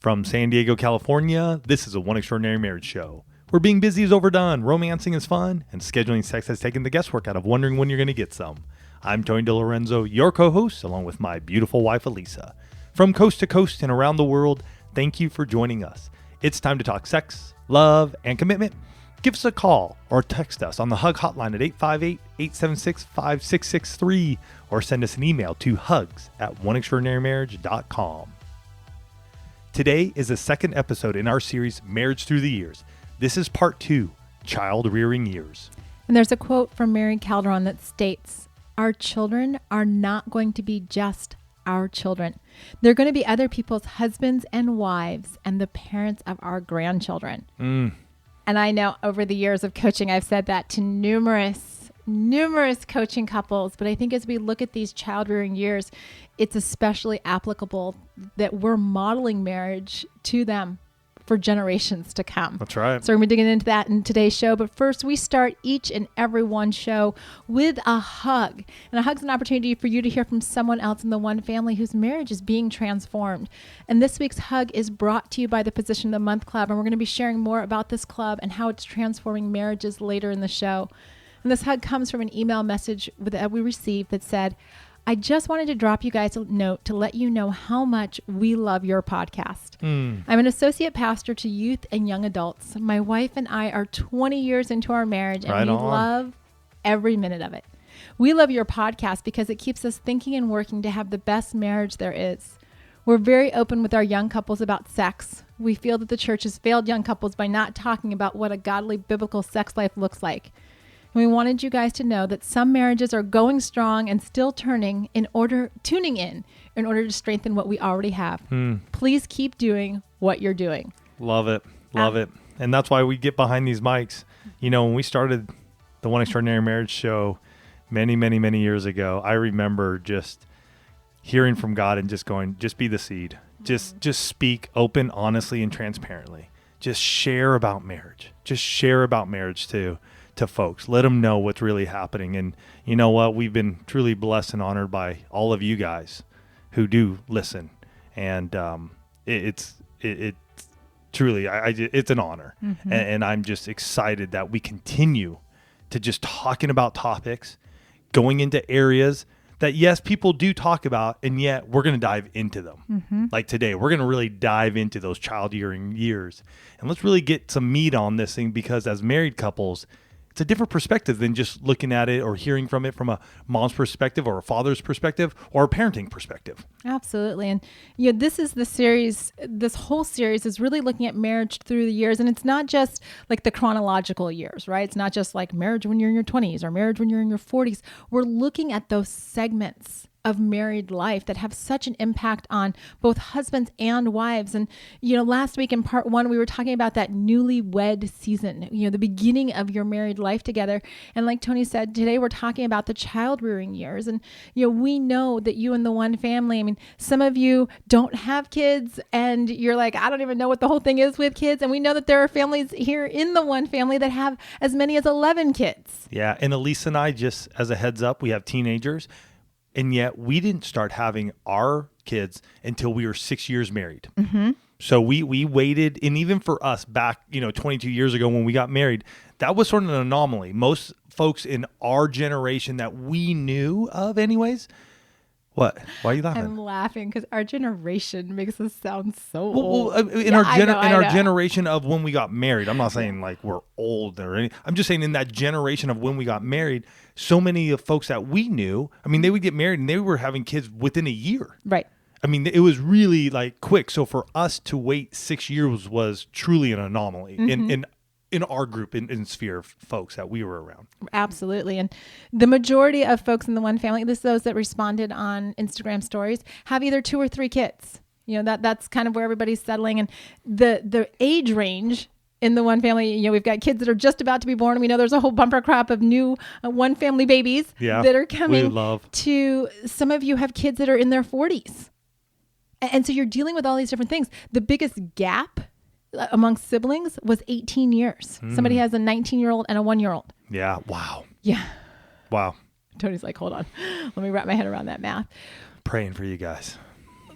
From San Diego, California, this is a One Extraordinary Marriage show, where being busy is overdone, romancing is fun, and scheduling sex has taken the guesswork out of wondering when you're going to get some. I'm Tony DeLorenzo, your co-host, along with my beautiful wife, Elisa. From coast to coast and around the world, thank you for joining us. It's time to talk sex, love, and commitment. Give us a call or text us on the HUG hotline at 858-876-5663 or send us an email to hugs@oneextraordinarymarriage.com. Today is the second episode in our series, Marriage Through the Years. This is part 2, Child Rearing Years. And there's a quote from Mary Calderon that states, "Our children are not going to be just our children. They're going to be other people's husbands and wives and the parents of our grandchildren." And I know over the years of coaching, I've said that to numerous coaching couples. But I think as we look at these child rearing years, it's especially applicable that we're modeling marriage to them for generations to come. That's right. So we're going to be digging into that in today's show. But first, we start each and every one show with a hug. And a hug's an opportunity for you to hear from someone else in the one family whose marriage is being transformed. And this week's hug is brought to you by the Physician of the Month Club. And we're going to be sharing more about this club and how it's transforming marriages later in the show. And this hug comes from an email message that we received that said, "I just wanted to drop you guys a note to let you know how much we love your podcast. I'm an associate pastor to youth and young adults. My wife and I are 20 years into our marriage, and we love every minute of it. We love your podcast because it keeps us thinking and working to have the best marriage there is. We're very open with our young couples about sex. We feel that the church has failed young couples by not talking about what a godly biblical sex life looks like. We wanted you guys to know that some marriages are going strong and still tuning in order to strengthen what we already have. Please keep doing what you're doing." Love it. Love it. And that's why we get behind these mics. You know, when we started the One Extraordinary Marriage show many, many, many years ago, I remember just hearing from God and just going, just be the seed. Just speak open, honestly, and transparently. Just share about marriage. Just share about marriage to folks. Let them know what's really happening. And you know what? We've been truly blessed and honored by all of you guys who do listen. And it's truly, it's an honor. And I'm just excited that we continue to just talking about topics, going into areas that, yes, people do talk about, and yet we're going to dive into them. Like today, we're going to really dive into those child rearing years. And let's really get some meat on this thing, because as married couples, it's a different perspective than just looking at it or hearing from it from a mom's perspective or a father's perspective or a parenting perspective. Absolutely. And this is the series, this whole series is really looking at marriage through the years. And it's not just like the chronological years, right? It's not just like marriage when you're in your 20s or marriage when you're in your 40s. We're looking at those segments of married life that have such an impact on both husbands and wives. And, last week in part 1, we were talking about that newlywed season, the beginning of your married life together. And like Tony said, today we're talking about the child rearing years. And, we know that you and the one family, some of you don't have kids and you're like, I don't even know what the whole thing is with kids. And we know that there are families here in the one family that have as many as 11 kids. Yeah. And Elisa and I, just as a heads up, we have teenagers. And yet we didn't start having our kids until we were 6 years married. So we waited. And even for us back, 22 years ago when we got married, that was sort of an anomaly. Most folks in our generation that we knew of anyways. What? Why are you laughing? I'm laughing because our generation makes us sound so old. Well, in our generation of when we got married, I'm not saying like we're old or anything. I'm just saying in that generation of when we got married, so many of folks that we knew, they would get married and they were having kids within a year. Right. It was really like quick. So for us to wait 6 years was truly an anomaly in our group, in sphere of folks that we were around. Absolutely. And the majority of folks in the one family, this is those that responded on Instagram stories, have either 2 or 3 kids. That's kind of where everybody's settling. And the age range in the one family, we've got kids that are just about to be born. And we know there's a whole bumper crop of new one family babies that are coming. We love. To some of you have kids that are in their 40s. And so you're dealing with all these different things. The biggest gap among siblings was 18 years. Somebody has a 19-year-old and a 1-year-old. Yeah. Wow. Yeah. Wow. Tony's like, hold on. Let me wrap my head around that math. Praying for you guys.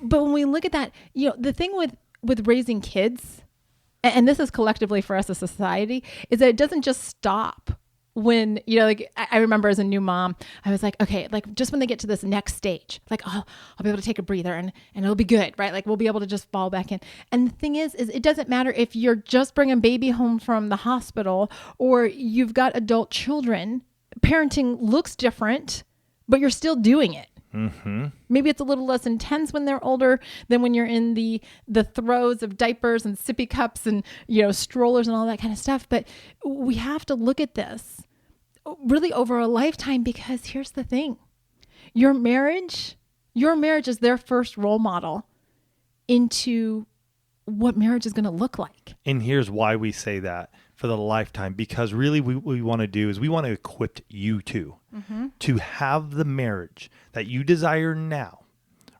But when we look at that, the thing with with raising kids, and this is collectively for us as a society, is that it doesn't just stop when, like I remember as a new mom, I was like, okay, like just when they get to this next stage, like, oh, I'll be able to take a breather and it'll be good, right? Like we'll be able to just fall back in. And the thing is it doesn't matter if you're just bringing baby home from the hospital or you've got adult children. Parenting looks different, but you're still doing it. Mm-hmm. Maybe it's a little less intense when they're older than when you're in the throes of diapers and sippy cups and, strollers and all that kind of stuff. But we have to look at this really over a lifetime, because here's the thing. Your marriage is their first role model into what marriage is going to look like. And here's why we say that for the lifetime, because really what we want to do is we want to equip you to have the marriage that you desire now,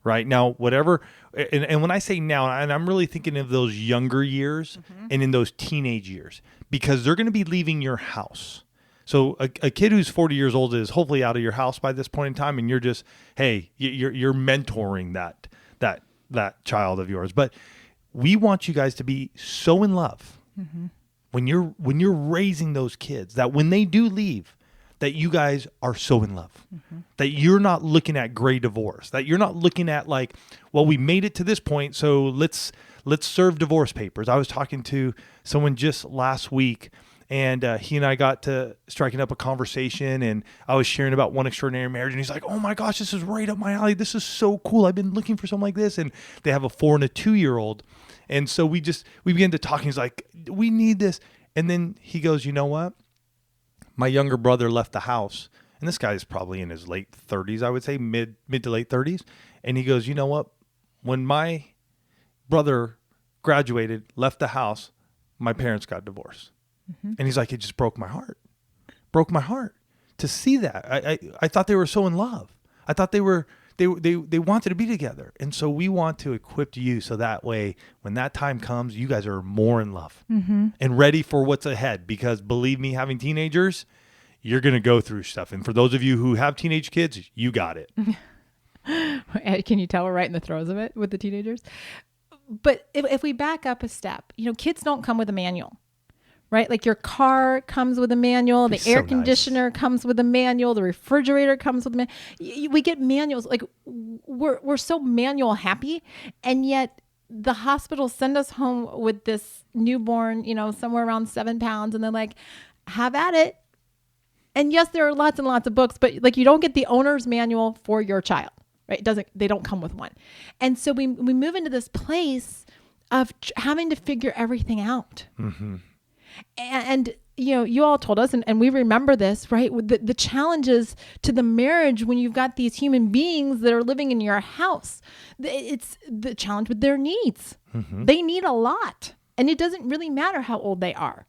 right? Now, whatever, and when I say now, and I'm really thinking of those younger years and in those teenage years, because they're going to be leaving your house. So a kid who's 40 years old is hopefully out of your house by this point in time, and you're just, hey, you're mentoring that child of yours. But we want you guys to be so in love when you're raising those kids, that when they do leave, that you guys are so in love, that you're not looking at gray divorce, that you're not looking at like, well, we made it to this point, so let's serve divorce papers. I was talking to someone just last week, and he and I got to striking up a conversation, and I was sharing about One Extraordinary Marriage, and he's like, oh my gosh, this is right up my alley. This is so cool. I've been looking for something like this. And they have a 4 and a 2-year-old. And so we began to talk, and he's like, we need this. And then he goes, you know what? My younger brother left the house, and this guy is probably in his late 30s, I would say, mid to late 30s. And he goes, you know what? When my brother graduated, left the house, my parents got divorced. And he's like, it just broke my heart to see that. I thought they were so in love. I thought they wanted to be together. And so we want to equip you so that way, when that time comes, you guys are more in love and ready for what's ahead. Because believe me, having teenagers, you're going to go through stuff. And for those of you who have teenage kids, you got it. Can you tell we're right in the throes of it with the teenagers? But if we back up a step, kids don't come with a manual. Right? Like your car comes with a manual, the air conditioner comes with a manual, the refrigerator comes with a manual. We get manuals. Like we're so manual happy. And yet the hospitals send us home with this newborn, somewhere around 7 pounds. And they're like, have at it. And yes, there are lots and lots of books, but like you don't get the owner's manual for your child, right? They don't come with one. And so we move into this place of having to figure everything out. And you all told us, and we remember this, right? The challenges to the marriage when you've got these human beings that are living in your house. It's the challenge with their needs. They need a lot. And it doesn't really matter how old they are.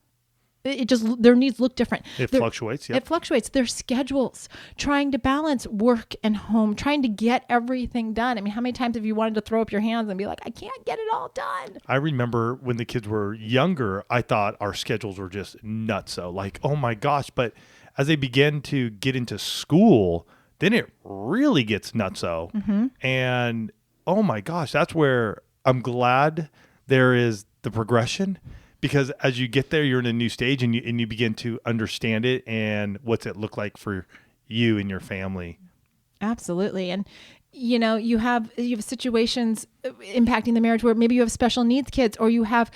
It just, their needs look different. Fluctuates. Yep. It fluctuates. Their schedules, trying to balance work and home, trying to get everything done. I mean, how many times have you wanted to throw up your hands and be like, I can't get it all done? I remember when the kids were younger, I thought our schedules were just nutso. Like, oh my gosh. But as they begin to get into school, then it really gets nutso. And oh my gosh, that's where I'm glad there is the progression. Because as you get there, you're in a new stage, and you begin to understand it and what's it look like for you and your family. Absolutely. And, you have situations impacting the marriage where maybe you have special needs kids, or you have,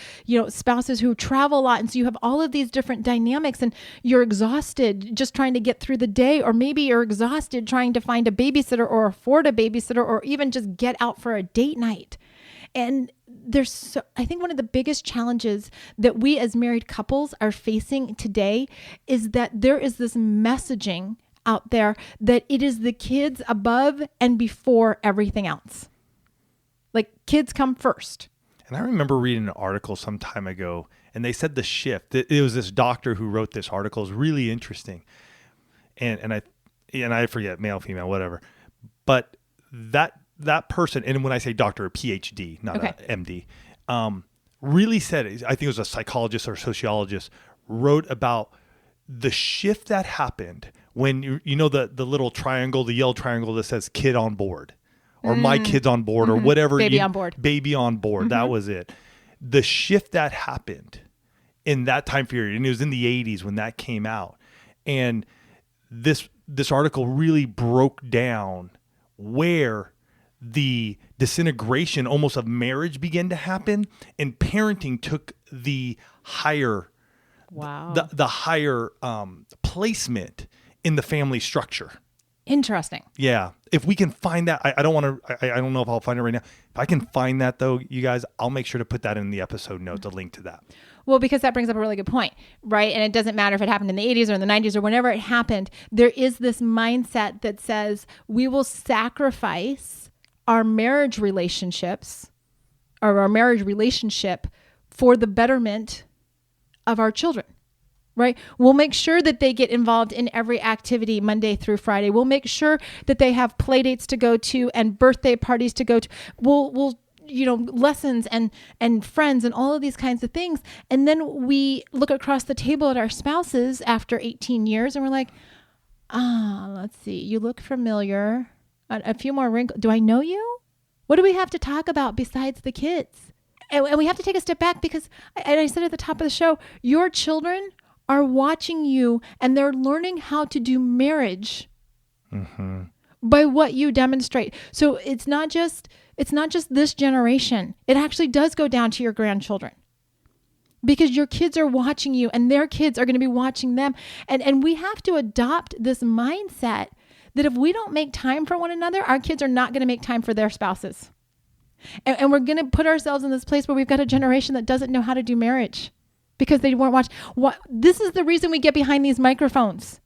spouses who travel a lot. And so you have all of these different dynamics, and you're exhausted just trying to get through the day, or maybe you're exhausted trying to find a babysitter or afford a babysitter, or even just get out for a date night. And I think one of the biggest challenges that we as married couples are facing today is that there is this messaging out there that it is the kids above and before everything else. Like kids come first. And I remember reading an article some time ago, and they said the shift. It was this doctor who wrote this article. It was really interesting. And I forget, male, female, whatever. But that person, and when I say doctor, a PhD, not an MD, really said, I think it was a psychologist or sociologist, wrote about the shift that happened when the little triangle, the yellow triangle that says kid on board, or my kid's on board, or whatever. Baby on board. Baby on board. That was it. the shift that happened in that time period, and it was in the 80s when that came out, and this article really broke down where the disintegration almost of marriage began to happen, and parenting took the higher the higher placement in the family structure. Interesting. Yeah. If we can find that, I don't want to, I don't know if I'll find it right now. If I can find that though, you guys, I'll make sure to put that in the episode notes, a link to that. Well, because that brings up a really good point, right? And it doesn't matter if it happened in the 80s or in the 90s or whenever it happened, there is this mindset that says we will sacrifice our marriage relationships or our marriage relationship for the betterment of our children. Right? We'll make sure that they get involved in every activity Monday through Friday. We'll make sure that they have play dates to go to and birthday parties to go to. We'll lessons and friends and all of these kinds of things. And then we look across the table at our spouses after 18 years and we're like, let's see. You look familiar. A few more wrinkles. Do I know you? What do we have to talk about besides the kids? And we have to take a step back because, and I said at the top of the show, your children are watching you and they're learning how to do marriage by what you demonstrate. So it's not just this generation. It actually does go down to your grandchildren because your kids are watching you and their kids are going to be watching them. And we have to adopt this mindset that if we don't make time for one another, our kids are not going to make time for their spouses. And we're going to put ourselves in this place where we've got a generation that doesn't know how to do marriage. Because they weren't watching. This is the reason we get behind these microphones.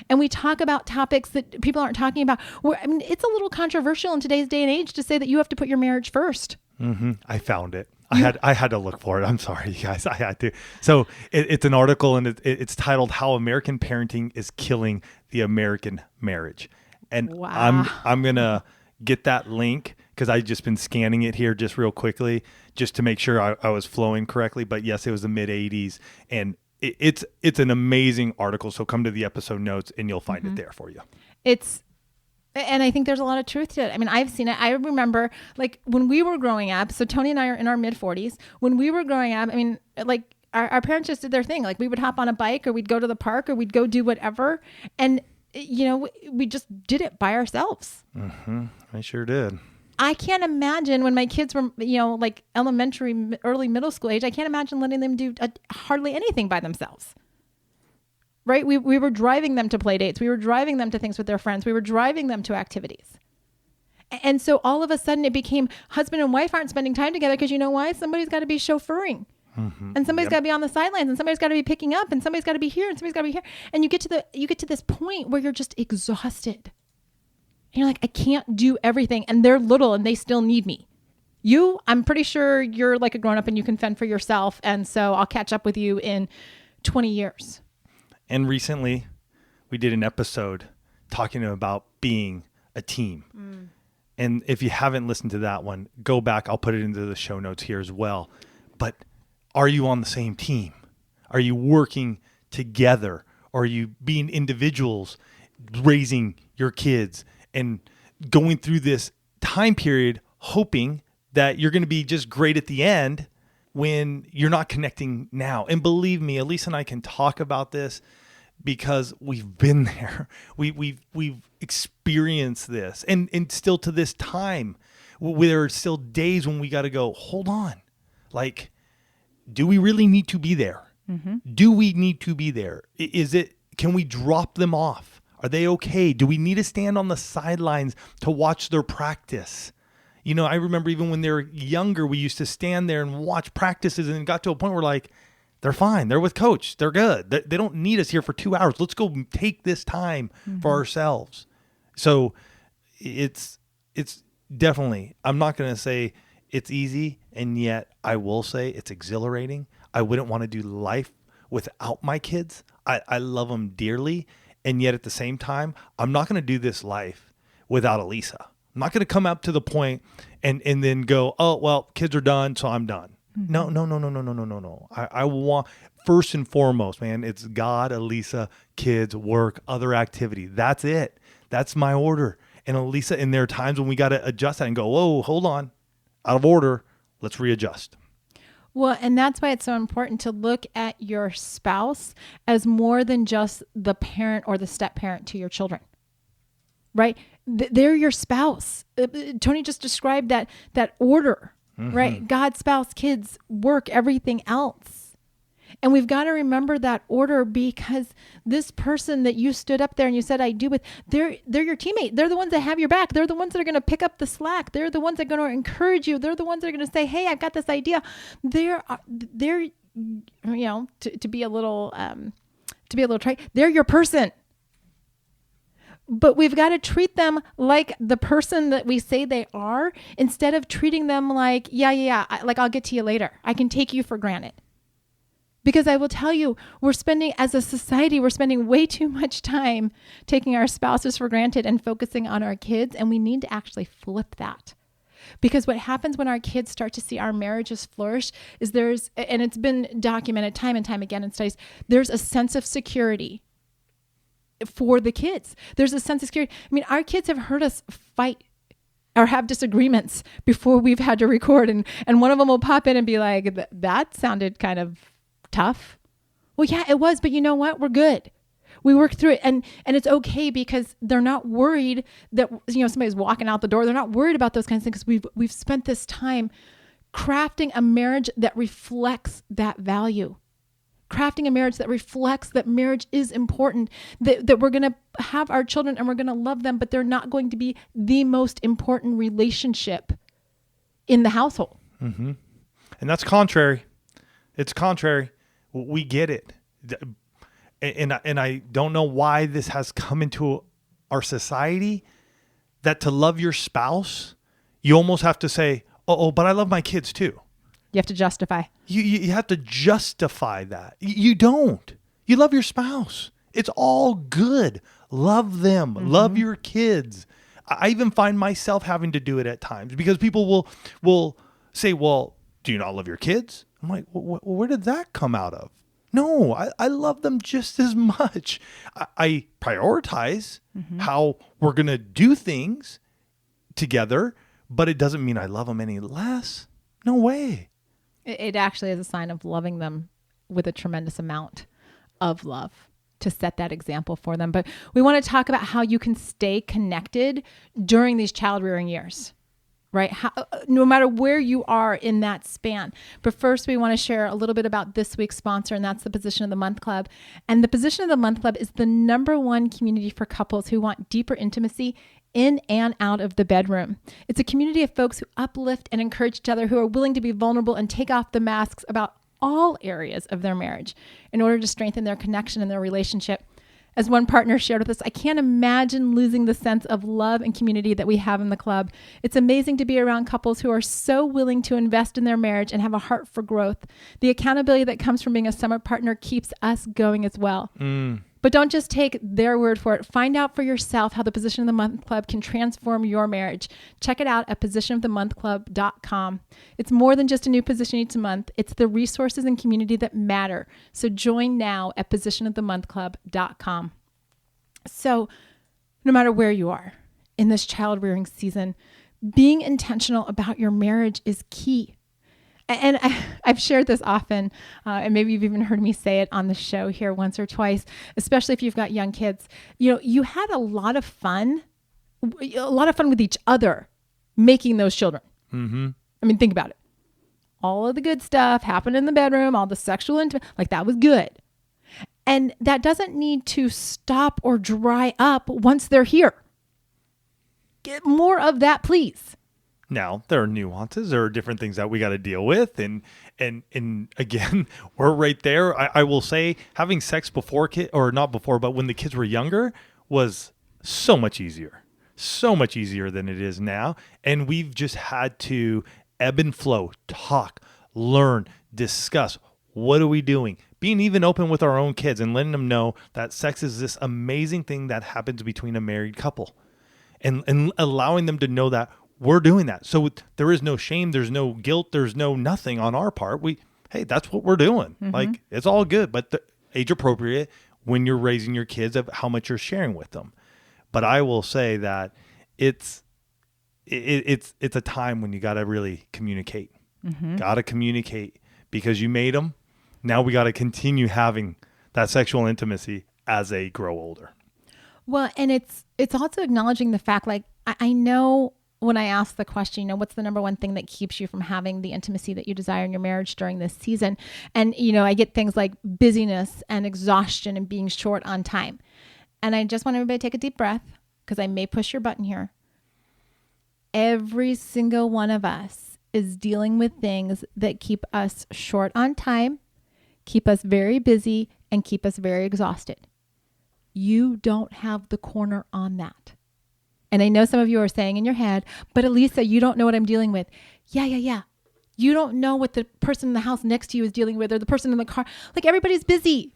And we talk about topics that people aren't talking about. It's a little controversial in today's day and age to say that you have to put your marriage first. I found it. I had to look for it. I'm sorry, you guys. I had to. So it's an article, and it's titled "How American Parenting is Killing the American Marriage." And wow. I'm gonna get that link because I've just been scanning it here just real quickly just to make sure I was flowing correctly. But yes, it was the mid 80s, and it's an amazing article. So come to the episode notes and you'll find it there for you. And I think there's a lot of truth to it. I mean, I've seen it. I remember like when we were growing up, so Tony and I are in our mid 40s. When we were growing up, I mean, like our parents just did their thing. Like we would hop on a bike or we'd go to the park or we'd go do whatever. And, we just did it by ourselves. I sure did. I can't imagine when my kids were, like elementary, early middle school age, I can't imagine letting them do hardly anything by themselves. Right? We were driving them to play dates. We were driving them to things with their friends. We were driving them to activities. And so all of a sudden it became husband and wife aren't spending time together because you know why? Somebody's got to be chauffeuring. And somebody's got to be on the sidelines and somebody's got to be picking up and somebody's got to be here and somebody's got to be here. And you get to this point where you're just exhausted. And you're like, I can't do everything. And they're little and they still need me. I'm pretty sure you're like a grown up and you can fend for yourself. And so I'll catch up with you in 20 years. And recently we did an episode talking about being a team. And if you haven't listened to that one, go back. I'll put it into the show notes here as well. But are you on the same team? Are you working together? Or are you being individuals raising your kids and going through this time period hoping that you're going to be just great at the end when you're not connecting now? And believe me, Elisa and I can talk about this because we've been there. We've experienced this. And still to this time, there are still days when we got to go, hold on. Like, do we really need to be there? Do we need to be there? Can we drop them off? Are they okay? Do we need to stand on the sidelines to watch their practice? I remember even when they were younger, we used to stand there and watch practices and it got to a point where like, they're fine. They're with coach. They're good. They don't need us here for 2 hours. Let's go take this time for ourselves. So it's definitely, I'm not going to say it's easy, and yet I will say it's exhilarating. I wouldn't want to do life without my kids. I love them dearly. And yet at the same time, I'm not going to do this life without Elisa. I'm not going to come up to the point and then go, oh, well, kids are done, so I'm done. No. I want, first and foremost, man, it's God, Elisa, kids, work, other activity. That's it. That's my order. And Elisa, and there are times when we got to adjust that and go, whoa, hold on, out of order. Let's readjust. Well, and that's why it's so important to look at your spouse as more than just the parent or the step parent to your children, right? They're your spouse. Tony just described that order, right? God, spouse, kids, work, everything else. And we've got to remember that order, because this person that you stood up there and you said, I do with, they're your teammate. They're the ones that have your back. They're the ones that are going to pick up the slack. They're the ones that are going to encourage you. They're the ones that are going to say, hey, I've got this idea. They're to be a little trite, they're your person. But we've got to treat them like the person that we say they are, instead of treating them like, like I'll get to you later. I can take you for granted. Because I will tell you, as a society, we're spending way too much time taking our spouses for granted and focusing on our kids. And we need to actually flip that. Because what happens when our kids start to see our marriages flourish is and it's been documented time and time again in studies, there's a sense of security for the kids. There's a sense of security. I mean, our kids have heard us fight or have disagreements before we've had to record. And one of them will pop in and be like, that sounded kind of tough. Well, yeah, it was, but you know what? We're good. We worked through it, and it's okay, because they're not worried that somebody's walking out the door. They're not worried about those kinds of things, because we've spent this time crafting a marriage that reflects that value. Crafting a marriage that reflects that marriage is important, that we're going to have our children and we're going to love them, but they're not going to be the most important relationship in the household. Mm-hmm. And that's contrary. It's contrary. We get it. And I don't know why this has come into our society, that to love your spouse, you almost have to say, oh, but I love my kids too. You have to justify. You have to justify that. You don't. You love your spouse. It's all good. Love them. Mm-hmm. Love your kids. I even find myself having to do it at times, because people will say, well, do you not love your kids? I'm like, well, where did that come out of? No, I love them just as much. I prioritize how we're going to do things together, but it doesn't mean I love them any less. No way. It actually is a sign of loving them with a tremendous amount of love, to set that example for them. But we want to talk about how you can stay connected during these child rearing years. Right? No matter where you are in that span. But first, we want to share a little bit about this week's sponsor, and that's the Position of the Month Club. And the Position of the Month Club is the #1 community for couples who want deeper intimacy in and out of the bedroom. It's a community of folks who uplift and encourage each other, who are willing to be vulnerable and take off the masks about all areas of their marriage in order to strengthen their connection and their relationship. As one partner shared with us, I can't imagine losing the sense of love and community that we have in the club. It's amazing to be around couples who are so willing to invest in their marriage and have a heart for growth. The accountability that comes from being a summer partner keeps us going as well. But don't just take their word for it. Find out for yourself how the Position of the Month Club can transform your marriage. Check it out at positionofthemonthclub.com. It's more than just a new position each month. It's the resources and community that matter. So join now at positionofthemonthclub.com. So no matter where you are in this child rearing season, being intentional about your marriage is key. And I've shared this often, and maybe you've even heard me say it on the show here once or twice, especially if you've got young kids. You had a lot of fun with each other making those children. Mm-hmm. I mean, think about it. All of the good stuff happened in the bedroom, all the sexual intimacy, like that was good. And that doesn't need to stop or dry up once they're here. Get more of that, please. Now, there are nuances. There are different things that we got to deal with. And again, we're right there. I will say having sex before not before, but when the kids were younger was so much easier than it is now. And we've just had to ebb and flow, talk, learn, discuss. What are we doing? Being even open with our own kids and letting them know that sex is this amazing thing that happens between a married couple, and allowing them to know that we're doing that. So there is no shame. There's no guilt. There's no nothing on our part. Hey, that's what we're doing. Mm-hmm. Like, it's all good, but age appropriate when you're raising your kids of how much you're sharing with them. But I will say that it's a time when you got to really communicate. Mm-hmm. Got to communicate, because you made them. Now we got to continue having that sexual intimacy as they grow older. Well, and it's also acknowledging the fact, like, I know when I ask the question, you know, what's the number one thing that keeps you from having the intimacy that you desire in your marriage during this season? And, you know, I get things like busyness and exhaustion and being short on time. And I just want everybody to take a deep breath, because I may push your button here. Every single one of us is dealing with things that keep us short on time, keep us very busy, and keep us very exhausted. You don't have the corner on that. And I know some of you are saying in your head, but Elisa, you don't know what I'm dealing with. Yeah. You don't know what the person in the house next to you is dealing with, or the person in the car. Like, everybody's busy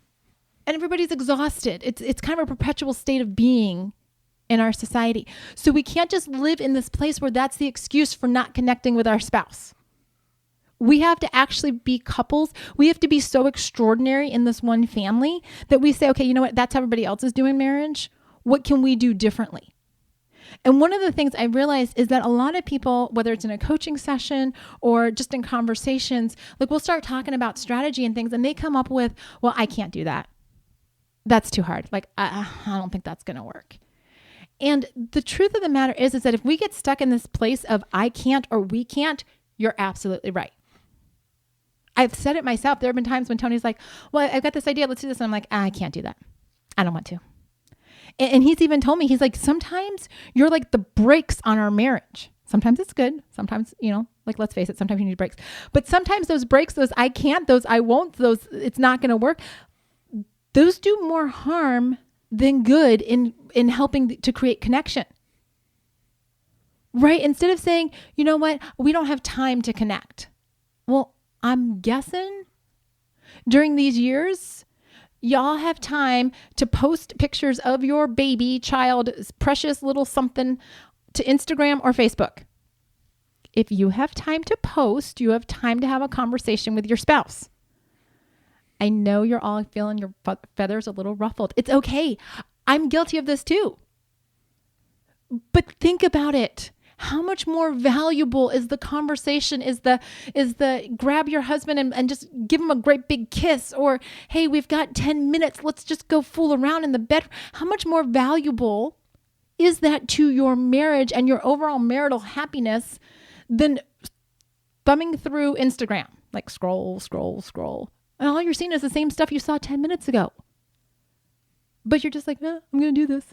and everybody's exhausted. It's kind of a perpetual state of being in our society. So we can't just live in this place where that's the excuse for not connecting with our spouse. We have to actually be couples. We have to be so extraordinary in this one family that we say, okay, you know what? That's how everybody else is doing marriage. What can we do differently? And one of the things I realized is that a lot of people, whether it's in a coaching session or just in conversations, like, we'll start talking about strategy and things, and they come up with, well, I can't do that. That's too hard. Like, I don't think that's going to work. And the truth of the matter is that if we get stuck in this place of I can't or we can't, you're absolutely right. I've said it myself. There have been times when Tony's like, well, I've got this idea. Let's do this. And I'm like, I can't do that. I don't want to. And he's even told me, he's like, sometimes you're like the brakes on our marriage. Sometimes it's good. Sometimes, you know, like, let's face it, sometimes you need brakes. But sometimes those brakes, those I can't, those I won't, those it's not going to work, those do more harm than good in helping to create connection. Right? Instead of saying, you know what, we don't have time to connect. Well, I'm guessing during these years, y'all have time to post pictures of your baby, child, precious little something to Instagram or Facebook. If you have time to post, you have time to have a conversation with your spouse. I know you're all feeling your feathers a little ruffled. It's okay. I'm guilty of this too. But think about it. How much more valuable is the conversation, is the grab your husband and just give him a great big kiss, or, hey, we've got 10 minutes. Let's just go fool around in the bedroom. How much more valuable is that to your marriage and your overall marital happiness than thumbing through Instagram? Like, scroll. And all you're seeing is the same stuff you saw 10 minutes ago. But you're just like, no, I'm going to do this.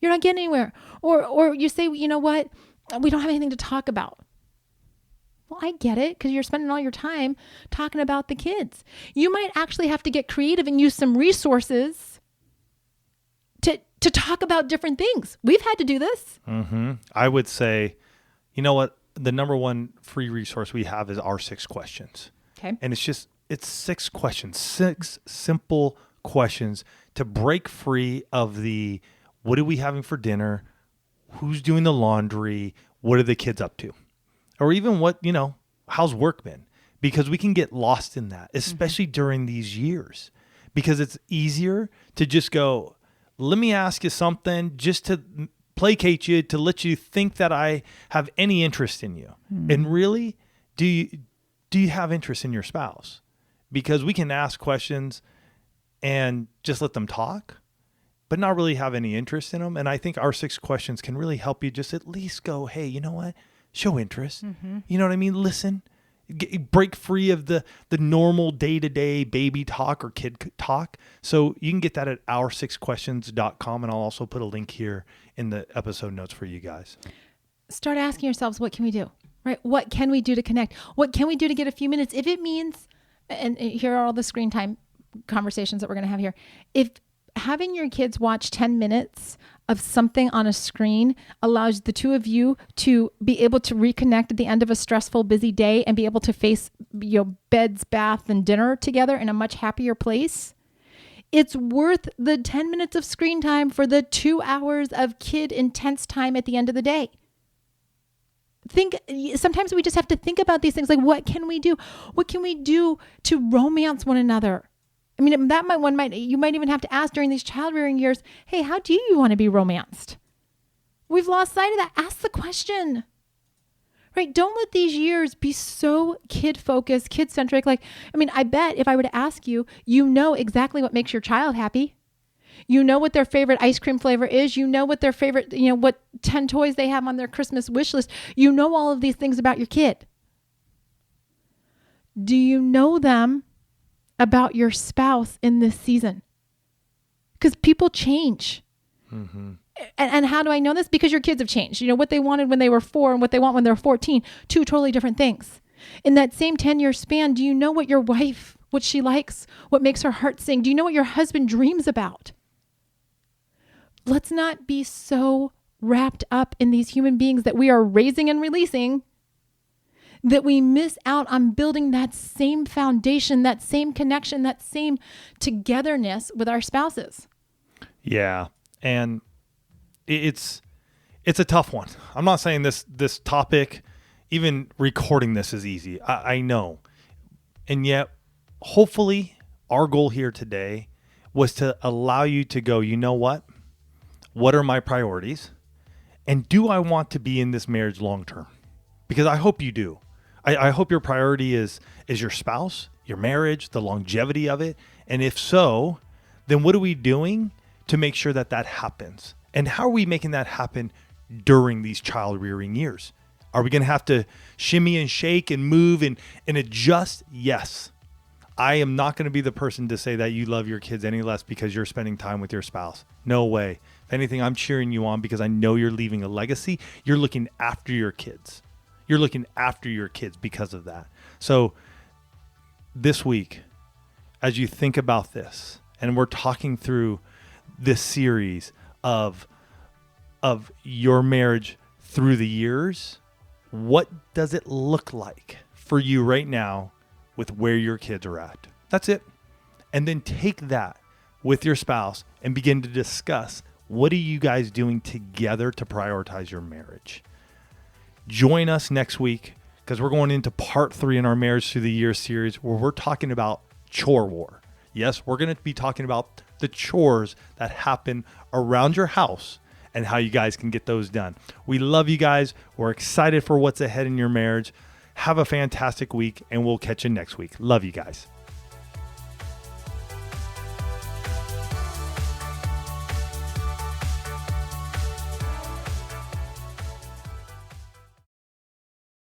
You're not getting anywhere. Or you say, you know what? We don't have anything to talk about. Well, I get it, because you're spending all your time talking about the kids. You might actually have to get creative and use some resources to talk about different things. We've had to do this. Mm-hmm. I would say, you know what? The number one free resource we have is our 6 questions. Okay. And it's 6 questions, 6 simple questions to break free of the, what are we having for dinner? Who's doing the laundry? What are the kids up to? Or even what, you know, how's work been? Because we can get lost in that, especially during these years, because it's easier to just go, let me ask you something just to placate you, to let you think that I have any interest in you. And really, do you have interest in your spouse? Because we can ask questions and just let them talk, but not really have any interest in them. And I think our 6 questions can really help you just at least go, hey, you know what? Show interest. Mm-hmm. You know what I mean? Listen, break free of the normal day-to-day baby talk or kid talk. So you can get that at our6questions.com. And I'll also put a link here in the episode notes for you guys. Start asking yourselves, what can we do? Right? What can we do to connect? What can we do to get a few minutes? If it means, and here are all the screen time conversations that we're going to have here. If having your kids watch 10 minutes of something on a screen allows the two of you to be able to reconnect at the end of a stressful, busy day and be able to face, you know, beds, bath, and dinner together in a much happier place, it's worth the 10 minutes of screen time for the 2 hours of kid intense time at the end of the day. Sometimes we just have to think about these things, like, what can we do? What can we do to romance one another? I mean, you might even have to ask during these child rearing years, hey, how do you want to be romanced? We've lost sight of that. Ask the question. right? Don't let these years be so kid focused, kid centric. Like, I mean, I bet if I were to ask you, you know exactly what makes your child happy. You know what their favorite ice cream flavor is. You know what their favorite, what 10 toys they have on their Christmas wish list. You know all of these things about your kid. Do you know them about your spouse in this season? Because people change. Mm-hmm. And how do I know this? Because your kids have changed. What they wanted when they were 4 and what they want when they're 14, two totally different things. In that same 10-year span, do you know what your wife, what she likes, what makes her heart sing? Do you know what your husband dreams about? Let's not be so wrapped up in these human beings that we are raising and releasing that we miss out on building that same foundation, that same connection, that same togetherness with our spouses. Yeah. And it's a tough one. I'm not saying this topic, even recording this, is easy. I know. And yet, hopefully, our goal here today was to allow you to go, you know what? What are my priorities? And do I want to be in this marriage long term? Because I hope you do. I hope your priority is your spouse, your marriage, the longevity of it. And if so, then what are we doing to make sure that happens? And how are we making that happen during these child rearing years? Are we going to have to shimmy and shake and move and adjust? Yes. I am not going to be the person to say that you love your kids any less because you're spending time with your spouse. No way. If anything, I'm cheering you on because I know you're leaving a legacy. You're looking after your kids. You're looking after your kids because of that. So this week, as you think about this, and we're talking through this series of your marriage through the years, what does it look like for you right now with where your kids are at? That's it. And then take that with your spouse and begin to discuss, what are you guys doing together to prioritize your marriage? Join us next week because we're going into part 3 in our Marriage Through the Years series where we're talking about chore war. Yes, we're going to be talking about the chores that happen around your house and how you guys can get those done. We love you guys. We're excited for what's ahead in your marriage. Have a fantastic week, and we'll catch you next week. Love you guys.